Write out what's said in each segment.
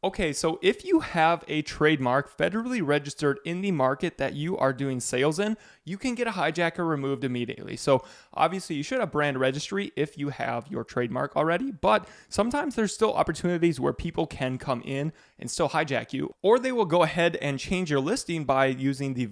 Okay, so if you have a trademark federally registered in the market that you are doing sales in, you can get a hijacker removed immediately. So obviously you should have brand registry if you have your trademark already, but sometimes there's still opportunities where people can come in and still hijack you, or they will go ahead and change your listing by using the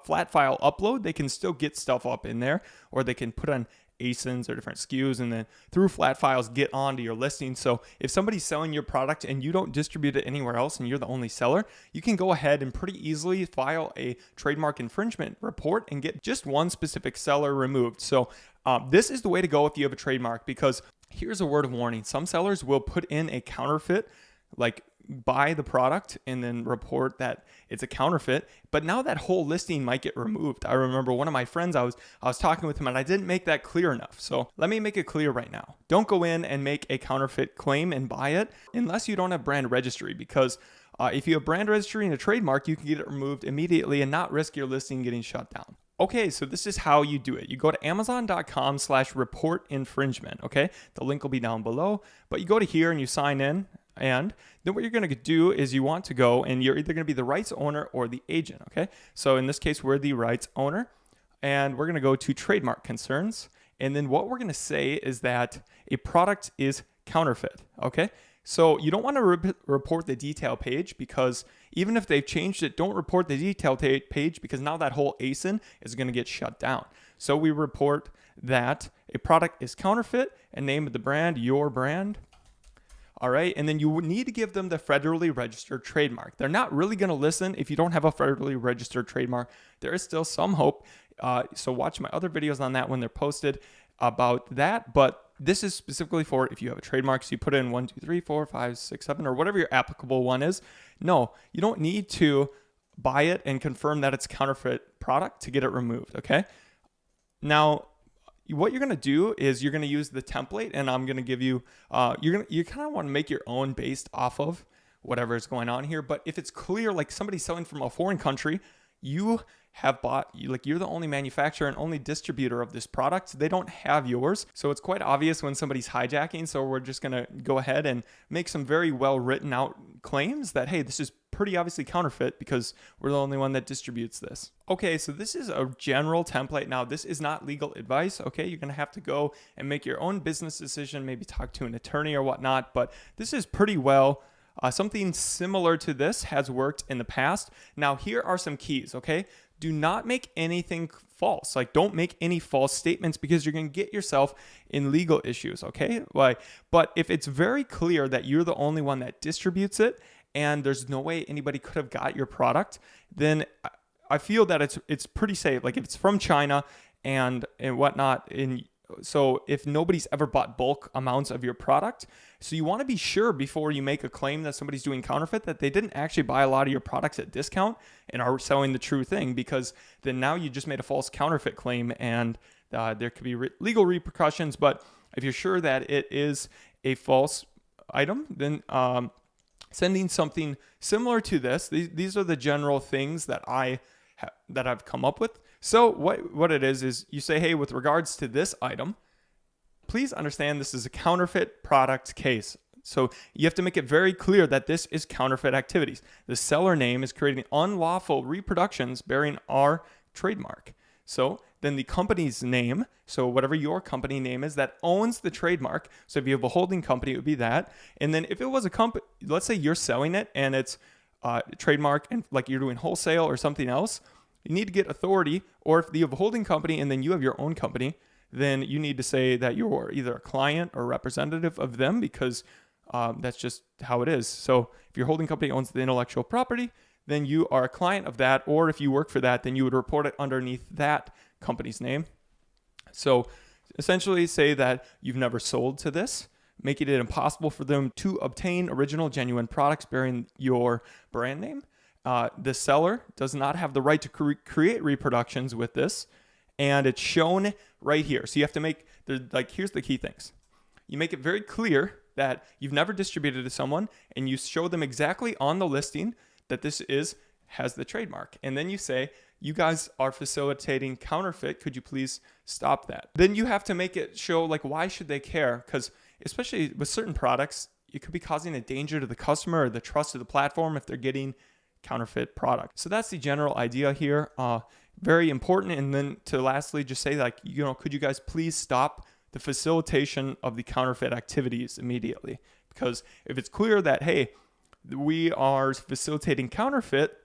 flat file upload. They can still get stuff up in there, or they can put on ASINs or different SKUs and then through flat files get onto your listing. So if somebody's selling your product and you don't distribute it anywhere else and you're the only seller, you can go ahead and pretty easily file a trademark infringement report and get just one specific seller removed. So this is the way to go if you have a trademark, because here's a word of warning. Some sellers will put in a counterfeit, like buy the product and then report that it's a counterfeit, but now that whole listing might get removed. I remember one of my friends, I was talking with him and I didn't make that clear enough. So let me make it clear right now. Don't go in and make a counterfeit claim and buy it unless you don't have brand registry, because if you have brand registry and a trademark, you can get it removed immediately and not risk your listing getting shut down. Okay, so this is how you do it. You go to amazon.com/report infringement. Okay, the link will be down below, but you go to here and you sign in. And then what you're going to do is you want to go and you're either going to be the rights owner or the agent. Okay, so in this case, we're the rights owner, and we're going to go to trademark concerns. And then what we're going to say is that a product is counterfeit. Okay, so you don't want to report the detail page, because even if they've changed it, don't report the detail page, because now that whole ASIN is going to get shut down. So we report that a product is counterfeit and name of the brand, your brand. All right, and then you would need to give them the federally registered trademark. They're not really going to listen if you don't have a federally registered trademark. There is still some hope. So watch my other videos on that when they're posted about that. But this is specifically for if you have a trademark. So you put in 1, 2, 3, 4, 5, 6, 7, or whatever your applicable one is. No, you don't need to buy it and confirm that it's a counterfeit product to get it removed. Okay. Now, what you're going to do is you're going to use the template, and I'm going to give you, you kind of want to make your own based off of whatever is going on here. But if it's clear, like somebody's selling from a foreign country, you have bought, like you're the only manufacturer and only distributor of this product. They don't have yours. So it's quite obvious when somebody's hijacking. So we're just going to go ahead and make some very well written out claims that, hey, this is pretty obviously counterfeit because we're the only one that distributes this. Okay, so this is a general template. Now, this is not legal advice. Okay, you're going to have to go and make your own business decision, maybe talk to an attorney or whatnot. But this is pretty well. Something similar to this has worked in the past. Now, here are some keys, okay? Do not make anything false. Like, don't make any false statements, because you're going to get yourself in legal issues, okay? But if it's very clear that you're the only one that distributes it and there's no way anybody could have got your product, then I feel that it's pretty safe. Like, if it's from China and whatnot, so if nobody's ever bought bulk amounts of your product, so you want to be sure before you make a claim that somebody's doing counterfeit that they didn't actually buy a lot of your products at discount and are selling the true thing, because then now you just made a false counterfeit claim and there could be legal repercussions. But if you're sure that it is a false item, then sending something similar to this, these are the general things that I've come up with. So what it is you say, hey, with regards to this item, please understand this is a counterfeit product case. So you have to make it very clear that this is counterfeit activities. The seller name is creating unlawful reproductions bearing our trademark. So then the company's name, so whatever your company name is that owns the trademark. So if you have a holding company, it would be that. And then if it was a company, let's say you're selling it and it's trademark and like you're doing wholesale or something else, you need to get authority. Or if you have a holding company and then you have your own company, then you need to say that you're either a client or representative of them, because that's just how it is. So if your holding company owns the intellectual property, then you are a client of that. Or if you work for that, then you would report it underneath that company's name. So essentially say that you've never sold to this, making it impossible for them to obtain original genuine products bearing your brand name. The seller does not have the right to create reproductions with this, and it's shown right here. So you have to make, here's the key things. You make it very clear that you've never distributed to someone, and you show them exactly on the listing that this has the trademark. And then you say, you guys are facilitating counterfeit. Could you please stop that? Then you have to make it show, like, why should they care? Because especially with certain products, it could be causing a danger to the customer or the trust of the platform if they're getting counterfeit product. So that's the general idea here. Very important. And then to lastly, just say like, could you guys please stop the facilitation of the counterfeit activities immediately? Because if it's clear that, hey, we are facilitating counterfeit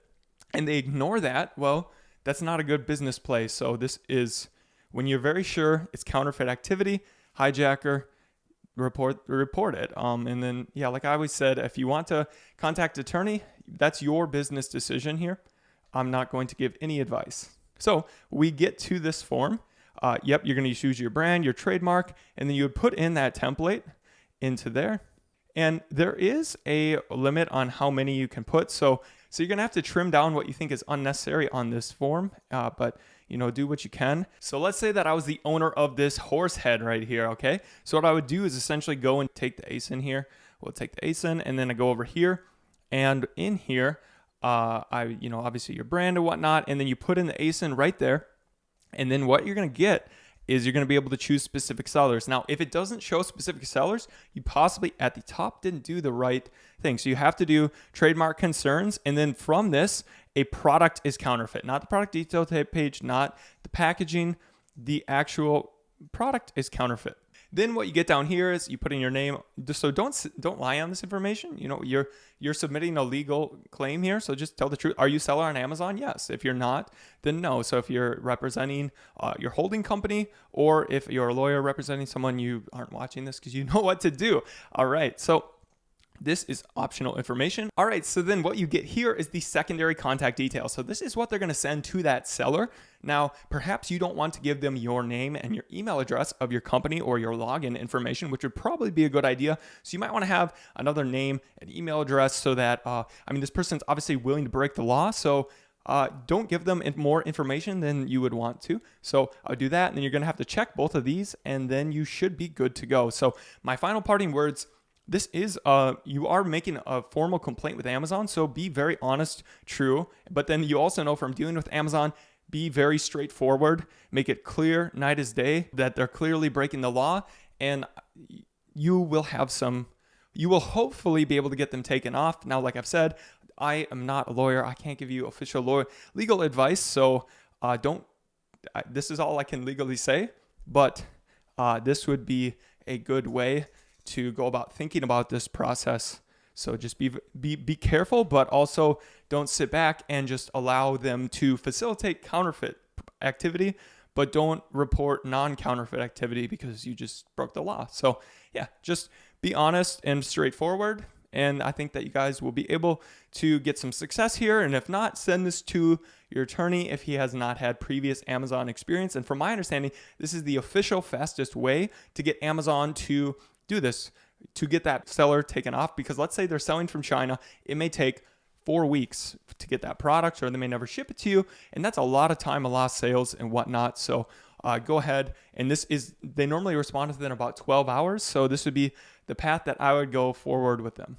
and they ignore that, well, that's not a good business play. So this is when you're very sure it's counterfeit activity, hijacker, report it. And then, yeah, like I always said, if you want to contact attorney, that's your business decision here. I'm not going to give any advice. So we get to this form. You're going to choose your brand, your trademark, and then you would put in that template into there. And there is a limit on how many you can put. So you're going to have to trim down what you think is unnecessary on this form, but do what you can. So let's say that I was the owner of this horse head right here, okay? So what I would do is essentially go and take the ASIN here. We'll take the ASIN, and then I go over here, and in here, obviously your brand and whatnot, and then you put in the ASIN right there, and then what you're going to get is you're going to be able to choose specific sellers. Now, if it doesn't show specific sellers, you possibly at the top didn't do the right thing. So you have to do trademark concerns. And then from this, a product is counterfeit, not the product detail page, not the packaging, the actual product is counterfeit. Then what you get down here is you put in your name. So don't lie on this information. You're submitting a legal claim here. So just tell the truth. Are you a seller on Amazon? Yes. If you're not, then no. So if you're representing your holding company, or if you're a lawyer representing someone, you aren't watching this because you know what to do. All right. So this is optional information. All right, so then what you get here is the secondary contact details. So this is what they're gonna send to that seller. Now, perhaps you don't want to give them your name and your email address of your company or your login information, which would probably be a good idea. So you might wanna have another name and email address so that, this person's obviously willing to break the law. So don't give them more information than you would want to. So I'll do that, and then you're gonna have to check both of these, and then you should be good to go. So my final parting words, this is, you are making a formal complaint with Amazon, so be very honest, true. But then you also know from dealing with Amazon, be very straightforward, make it clear, night as day, that they're clearly breaking the law, and you will hopefully be able to get them taken off. Now, like I've said, I am not a lawyer. I can't give you official legal advice, so this is all I can legally say, but this would be a good way to go about thinking about this process. So just be careful, but also don't sit back and just allow them to facilitate counterfeit activity, but don't report non-counterfeit activity because you just broke the law. So yeah, just be honest and straightforward. And I think that you guys will be able to get some success here. And if not, send this to your attorney if he has not had previous Amazon experience. And from my understanding, this is the official fastest way to get Amazon to do this, to get that seller taken off. Because let's say they're selling from China, it may take 4 weeks to get that product, or they may never ship it to you. And that's a lot of time, a lot of sales and whatnot. So go ahead. And they normally respond within about 12 hours. So this would be the path that I would go forward with them.